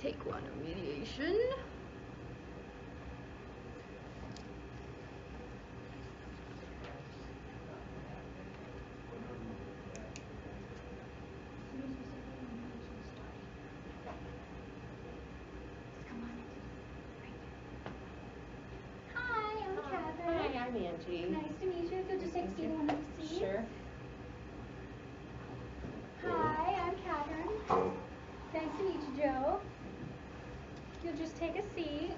take one of mediation. Hi, I'm Catherine. Hi, I'm Angie. Nice to meet you. If you'll just take a seat in one of the seats. Sure. Hi, I'm Catherine. Nice to meet you, Joe. You'll just take a seat.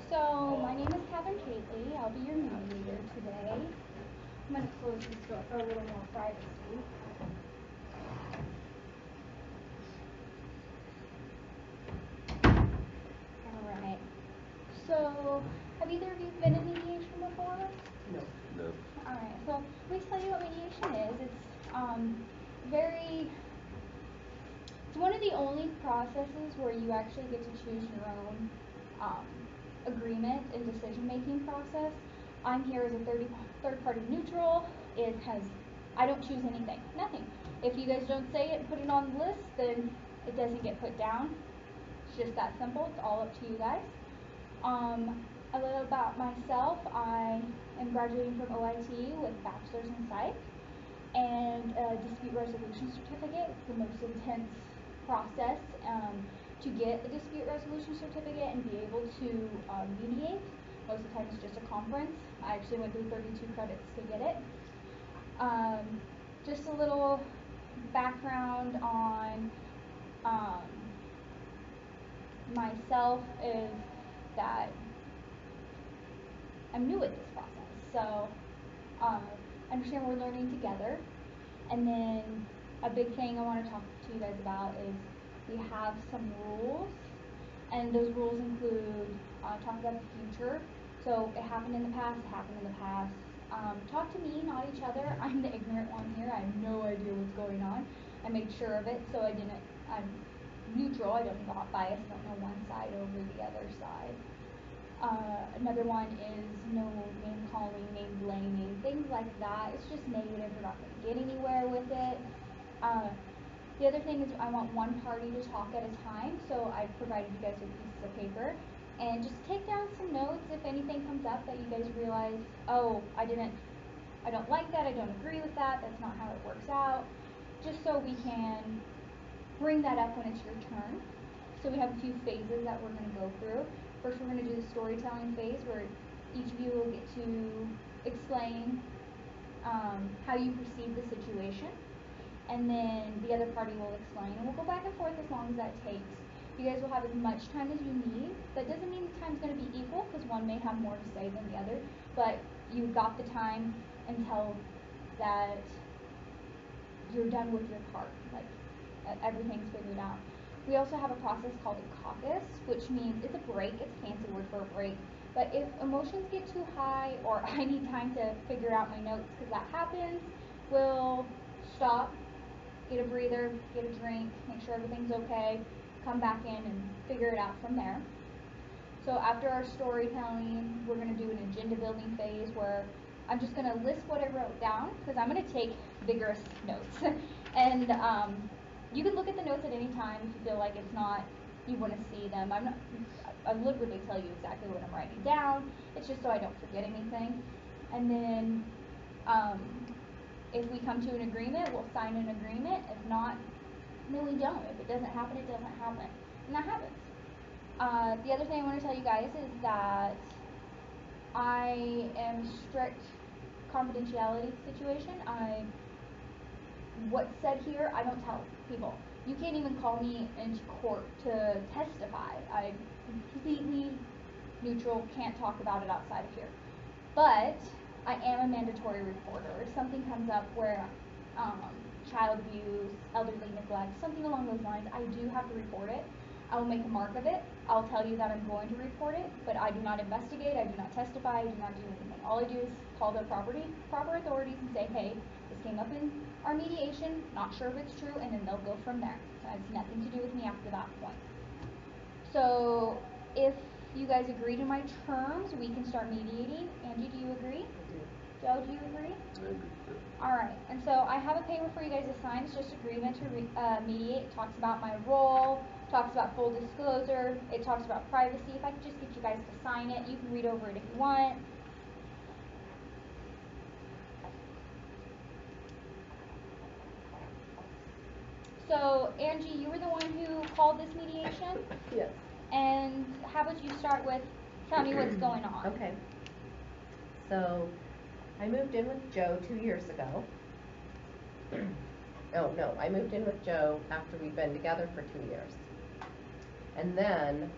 So, my name is Catherine Kateley. I'll be your mediator today. I'm going to close this door for a little more privacy. Alright. So, have either of you been in mediation before? No. No. Alright, so let me tell you what mediation is. It's it's one of the only processes where you actually get to choose your own agreement and decision-making process. I'm here as a third-party neutral. I don't choose anything, nothing. If you guys don't say it and put it on the list, then it doesn't get put down. It's just that simple. It's all up to you guys. A little about myself. I am graduating from OIT with bachelor's in psych and a dispute resolution certificate. It's the most intense process to get a dispute resolution certificate and be able to mediate. Most of the time it's just a conference. I actually went through 32 credits to get it. Just a little background on myself is that I'm new at this process, so understand we're learning together. And then a big thing I want to talk to you guys about is we have some rules, and those rules include talk about the future. So it happened in the past, talk to me, not each other. I'm the ignorant one here. I have no idea what's going on. I made sure of it, so I'm neutral. I don't got bias. I don't know one side over the other side. Another one is no name calling, name blaming, things like that. It's just negative. We're not going to get anywhere with it. The other thing is I want one party to talk at a time, so I've provided you guys with pieces of paper. And just take down some notes if anything comes up that you guys realize, oh, I don't like that, I don't agree with that, that's not how it works out. Just so we can bring that up when it's your turn. So we have a few phases that we're going to go through. First, we're going to do the storytelling phase where each of you will get to explain how you perceive the situation. And then the other party will explain. And we'll go back and forth as long as that takes. You guys will have as much time as you need. That doesn't mean the time's going to be equal because one may have more to say than the other. But you've got the time until that you're done with your part. Like everything's figured out. We also have a process called a caucus, which means it's a break. It's a fancy word for a break. But if emotions get too high or I need time to figure out my notes because that happens, we'll stop, get a breather, get a drink, make sure everything's okay, come back in and figure it out from there. So after our storytelling, we're going to do an agenda building phase where I'm just going to list what I wrote down because I'm going to take vigorous notes. And you can look at the notes at any time if you feel like it's not, you want to see them. I literally tell you exactly what I'm writing down. It's just so I don't forget anything. And then if we come to an agreement, we'll sign an agreement. If not, then we don't. If it doesn't happen, it doesn't happen. And that happens. The other thing I want to tell you guys is that I am strict confidentiality situation. What's said here, I don't tell people. You can't even call me into court to testify. I'm completely neutral, can't talk about it outside of here. But I am a mandatory reporter. If something comes up where child abuse, elderly neglect, something along those lines, I do have to report it. I will make a mark of it. I'll tell you that I'm going to report it, but I do not investigate, I do not testify, I do not do anything. All I do is call the proper authorities and say, hey, This came up in our mediation, not sure if it's true, and then they'll go from there. It has nothing to do with me after that point. So if you guys agree to my terms, we can start mediating. Angie, do you agree? I do. Joe, do you agree? I agree too. Alright, and so I have a paper for you guys to sign. It's just agreement to mediate. It talks about my role, talks about full disclosure, it talks about privacy. If I could just get you guys to sign it, you can read over it if you want. So, Angie, you were the one who called this mediation? Yes. And how about you start with, tell me what's going on. Okay. So, I moved in with Joe 2 years ago. Oh, no, I moved in with Joe after we'd been together for 2 years. And then,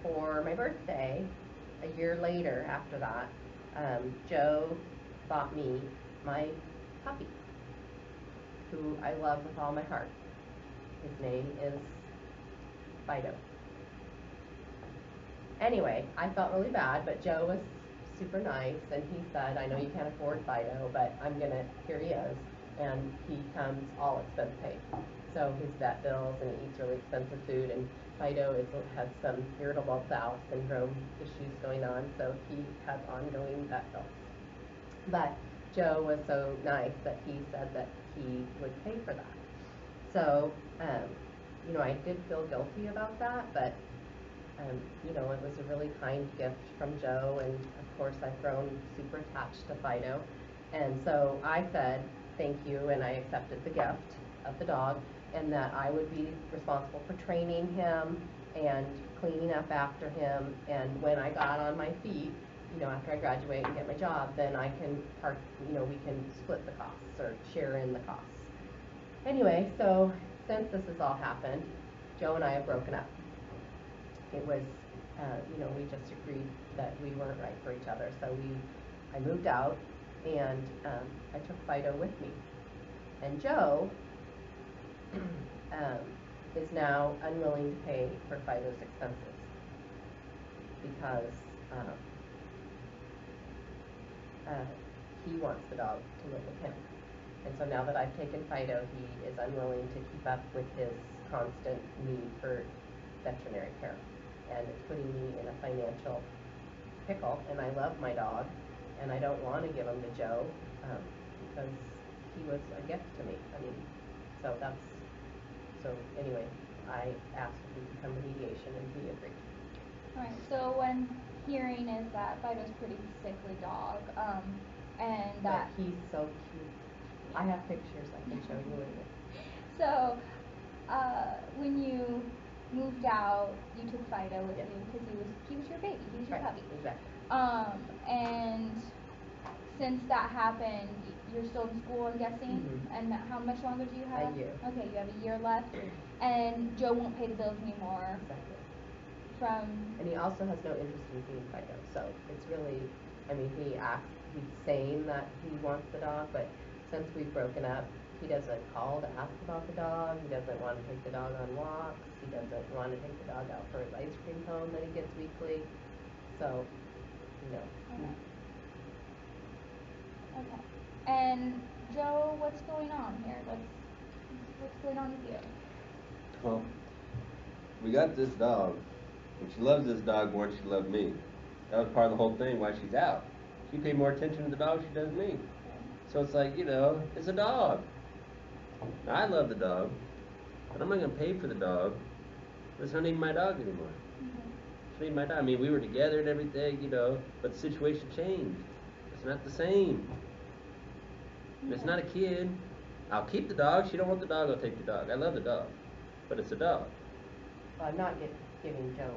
for my birthday, a year later after that, Joe bought me my puppy, who I love with all my heart. His name is Fido. Anyway, I felt really bad, but Joe was super nice, and he said, I know you can't afford Fido, but here he is, and he comes all expense paid. So his vet bills, and he eats really expensive food, and Fido has some irritable bowel syndrome issues going on, so he has ongoing vet bills. But Joe was so nice that he said that he would pay for that. So, I did feel guilty about that, but it was a really kind gift from Joe, and of course I've grown super attached to Fido. And so I said thank you, and I accepted the gift of the dog, and that I would be responsible for training him and cleaning up after him, and when I got on my feet, after I graduate and get my job, then I can we can split the costs or share in the costs. Anyway, so since this has all happened, Joe and I have broken up. It was, we just agreed that we weren't right for each other. So I moved out, and I took Fido with me. And Joe is now unwilling to pay for Fido's expenses because he wants the dog to live with him. And so now that I've taken Fido, he is unwilling to keep up with his constant need for veterinary care. And it's putting me in a financial pickle, and I love my dog, and I don't want to give him to Joe because he was a gift to me. So anyway, I asked if we could come to mediation, and he agreed. Alright, so what I'm hearing is that Fido's a pretty sickly dog, and that... But he's so cute. I have pictures I can show you later. So, when you moved out, you took Fido with Yes. you because he was your baby, he was your Right, puppy. exactly. And since that happened, you're still in school, I'm guessing? Mm-hmm. And how much longer do you have? A year. Okay, you have a year left. And Joe won't pay the bills anymore. Exactly. And he also has no interest in seeing Fido, so it's really, he's saying that he wants the dog, but since we've broken up, he doesn't call to ask about the dog, he doesn't want to take the dog on walks, he doesn't want to take the dog out for his ice cream cone that he gets weekly, so, Okay. And Joe, what's going on here? What's going on with you? Well, we got this dog, and she loves this dog more than she loved me. That was part of the whole thing why she's out. She paid more attention to the dog than she does me. So it's like, it's a dog. Now, I love the dog, but I'm not going to pay for the dog. It's not even my dog anymore. It's not even my dog. I mean, we were together and everything, but the situation changed. It's not the same. It's not a kid. I'll keep the dog. She don't want the dog, I'll take the dog. I love the dog, but it's a dog. Well, I'm not giving Joe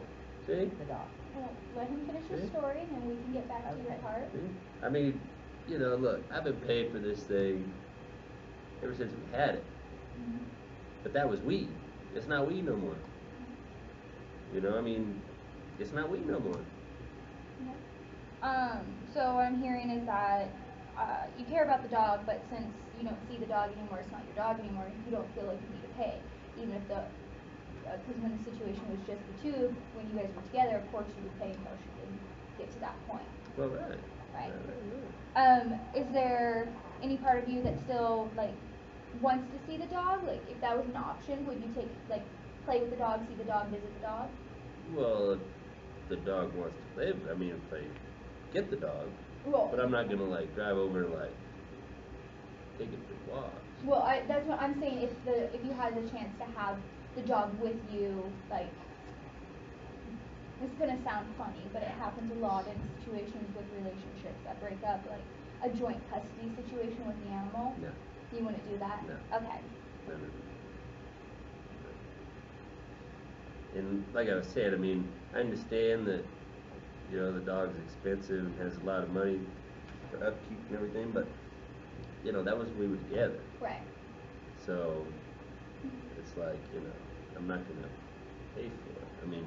the dog. Well, let him finish his story, and then we can get back to your part. See? I mean, look, I've been paying for this thing ever since we had it. Mm-hmm. But that was we. It's not we no more. It's not we no more. Yeah. So what I'm hearing is that you care about the dog, but since you don't see the dog anymore, it's not your dog anymore, you don't feel like you need to pay. Even if because when the situation was just the two, when you guys were together, of course you would pay until she did get to that point. Well, right. Right. Right. Is there any part of you that still like wants to see the dog? Like, if that was an option, would you take like play with the dog, see the dog, visit the dog? Well, if the dog wants to live, I mean, if I get the dog, Well, but I'm not gonna like drive over and like take it for walks. well, that's what I'm saying. If you had the chance to have the dog with you, like, this is gonna sound funny, but it happens a lot in situations with relationships that break up, like a joint custody situation with the animal. No. You wouldn't do that? No. Okay. No. And like I was saying, I mean, I understand that, you know, the dog's expensive and has a lot of money for upkeep and everything, but, you know, that was when we were together. Right. So, it's like, you know, I'm not gonna pay for it. I mean,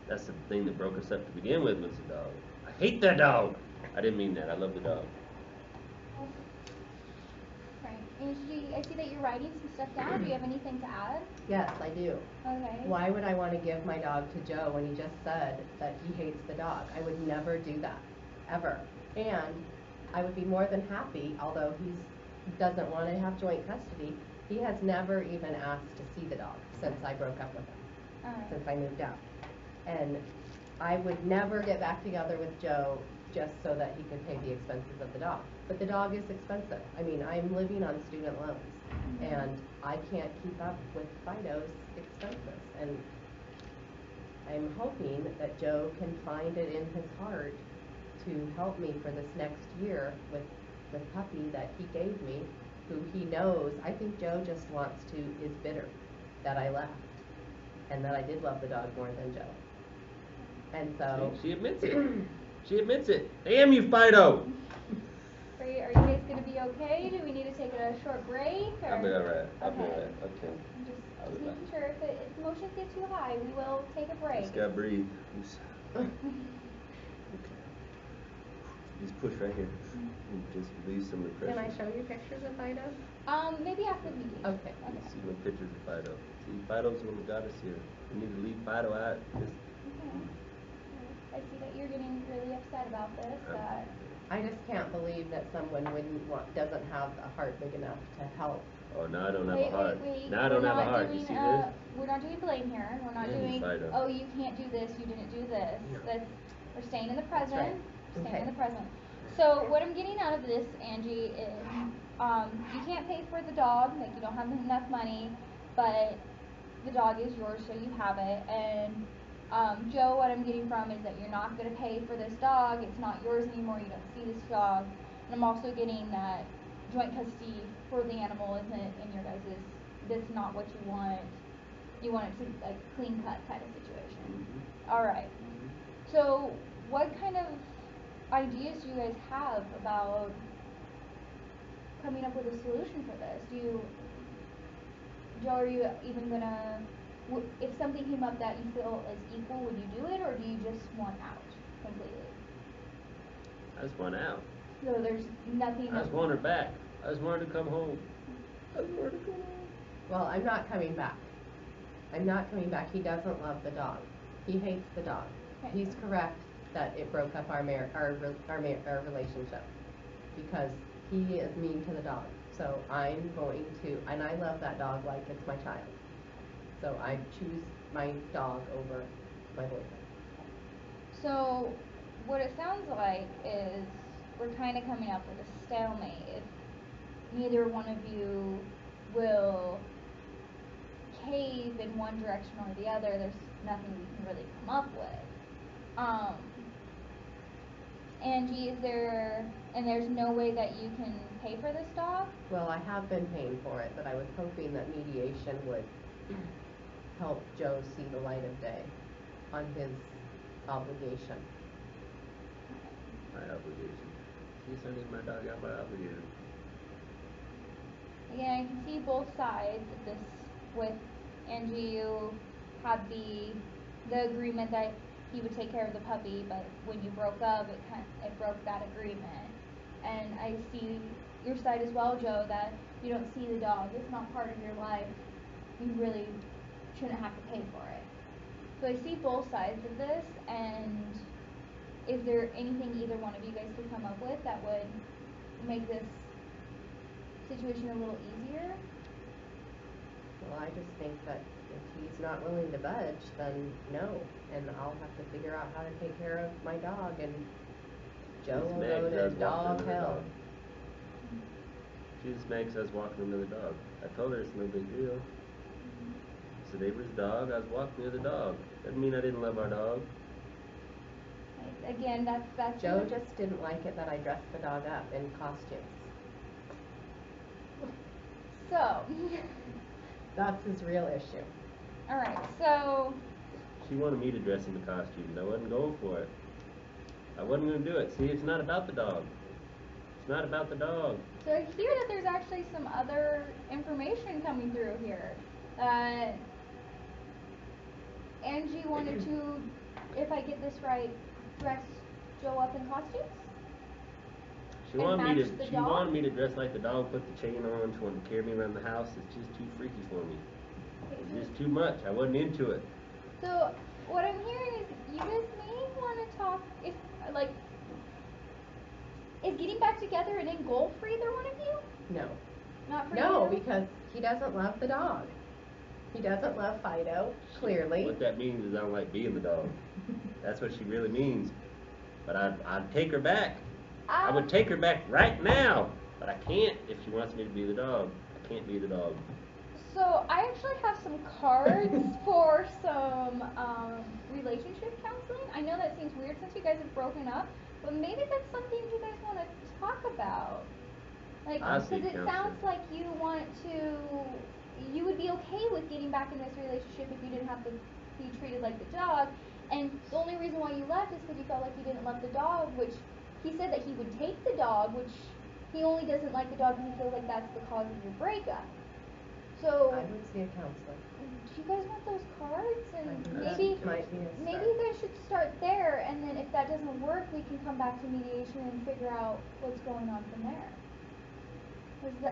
that's the thing that broke us up to begin with, was the dog. I hate that dog! I didn't mean that. I love the dog. Right. Angie, I see that you're writing some stuff down. Do you have anything to add? Yes, I do. Okay. Why would I want to give my dog to Joe when he just said that he hates the dog? I would never do that, ever. And I would be more than happy, although he doesn't want to have joint custody, he has never even asked to see the dog since I broke up with him, All right. since I moved out. And I would never get back together with Joe just so that he could pay the expenses of the dog. But the dog is expensive. I mean, I'm living on student loans, and I can't keep up with Fido's expenses. And I'm hoping that Joe can find it in his heart to help me for this next year with the puppy that he gave me, who he knows. I think Joe just wants to, is bitter that I left and that I did love the dog more than Joe. And so She admits it. She admits it. Damn you, Fido! Are you guys gonna be okay? Do we need to take a short break? Or? I'll be alright. I'll be Okay. alright. Okay. I'm just I'll be making back. sure if emotions get too high, we will take a break. Just gotta breathe. Okay. Just push right here. And just release some of the pressure. can I show you pictures of Fido? Maybe after the mediation. Okay. Let's see no pictures of Fido. See, Fido's the one that got us here. We need to leave Fido out. Just, Okay. I see that you're getting really upset about this. I just can't believe that someone doesn't have a heart big enough to help. oh, now I don't have Wait, a heart. wait. Now I don't have a heart. You see this? We're not doing blame here. We're not Yeah, doing, Fido. oh, you can't do this, you didn't do this. Yeah. We're staying in the present. right. Staying Okay. in the present. So what I'm getting out of this, Angie, is you can't pay for the dog, like you don't have enough money, but the dog is yours, so you have it. And Joe, what I'm getting from is that you're not going to pay for this dog. It's not yours anymore. You don't see this dog. And I'm also getting that joint custody for the animal isn't in your guys'. That's not what you want. You want it to like clean cut kind of situation. Mm-hmm. All right. So what kind of ideas do you guys have about coming up with a solution for this? Joe, are you even gonna, if something came up that you feel is equal, would you do it, or do you just want out completely? I just want out. So there's nothing. I just want her back. I just want her to come home. I just want her to come home. Well, I'm not coming back. I'm not coming back. He doesn't love the dog. He hates the dog. Okay. He's correct that it broke up our relationship because he is mean to the dog. So I'm going to, and I love that dog like it's my child. So I choose my dog over my boyfriend. So what it sounds like is we're kind of coming up with a stalemate. If neither one of you will cave in one direction or the other, there's nothing we can really come up with. Angie, there's no way that you can pay for this dog? Well, I have been paying for it, but I was hoping that mediation would help Joe see the light of day on his obligation. My obligation. She's sending my dog out my obligation. Again, I can see both sides of this. With Angie, you had the agreement that he would take care of the puppy, but when you broke up, it broke that agreement. And I see your side as well, Joe, that you don't see the dog. It's not part of your life. You really shouldn't have to pay for it. So I see both sides of this, and is there anything either one of you guys could come up with that would make this situation a little easier? Well, I just think that if he's not willing to budge, then no, and I'll have to figure out how to take care of my dog, and Joe She's will mad go 'cause I to was walking dog another hell. dog. She just mad 'cause I was walking another dog. I told her it's no big deal. It's the neighbor's dog. I was walking the other dog. Doesn't mean I didn't love our dog. Again, that's Joe just didn't like it that I dressed the dog up in costumes. so. That's his real issue. All right, so. She wanted me to dress in the costume, and I wasn't going for it. I wasn't going to do it. See, it's not about the dog. It's not about the dog. So I hear that there's actually some other information coming through here. Angie wanted to, if I get this right, dress Joe up in costumes? She And wanted me match the to. She dog? wanted me to dress like the dog, put the chain on. She wanted to carry me around the house. It's just too freaky for me. It's just too much. I wasn't into it. So what I'm hearing is you guys may want to talk. If like, is getting back together an end goal for either one of you? No. Not for No, you? because he doesn't love the dog. He doesn't love Fido, clearly. What that means is I don't like being the dog. That's what she really means. But I'd take her back. I would take her back right now. But I can't if she wants me to be the dog. I can't be the dog. So I actually have some cards for some relationship counseling. I know that seems weird since you guys have broken up, but maybe that's something you guys want to talk about. Like, because it sounds like you would be okay with getting back in this relationship if you didn't have to be treated like the dog. And the only reason why you left is because you felt like you didn't love the dog, which he said that he would take the dog, which he only doesn't like the dog because he feels like that's the cause of your breakup. So I would see a counselor. do you guys want those cards? And Maybe you guys should start there, and then if that doesn't work, we can come back to mediation and figure out what's going on from there.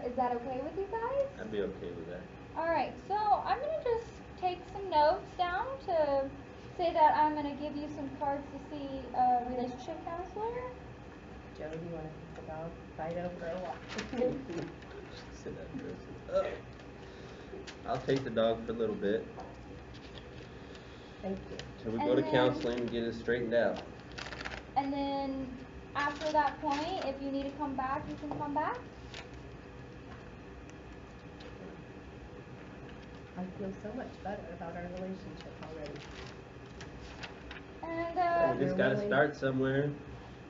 Is that okay with you guys? I'd be okay with that. Alright, so I'm going to just take some notes down to say that I'm going to give you some cards to see a relationship counselor. Joe, do you want to take the dog Fido for a walk? Sit down, Chris. I'll take the dog for a little bit. Thank you. Till we go to counseling and get it straightened out. And then after that point, if you need to come back, you can come back. I feel so much better about our relationship already. And We just got to start somewhere.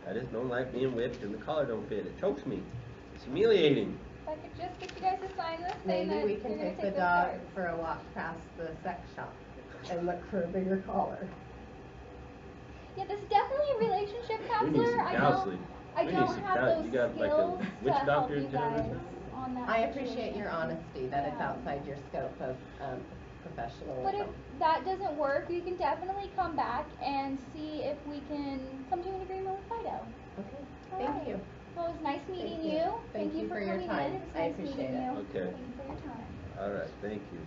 I just don't like being whipped and the collar don't fit. It chokes me. It's humiliating. if I could just get you guys to sign this, Maybe we can you're gonna take the those dog cards. for a walk past the sex shop and look for a bigger collar. Yeah, this is definitely a relationship We need counselor. some counseling. I We need don't some have counseling. those You got like a skills witch to help doctor you in town or guys something? on that I appreciate your situation. honesty that it's Yeah. outside your scope of professionalism. But if that doesn't work, you can definitely come back and see if we can come to an agreement with Fido. Okay, All thank right. you. Well, it was nice meeting Thank you. you. Thank you for for your coming time. in. It's I nice appreciate meeting it. you. Okay. Thank you for your time. All right. Thank you.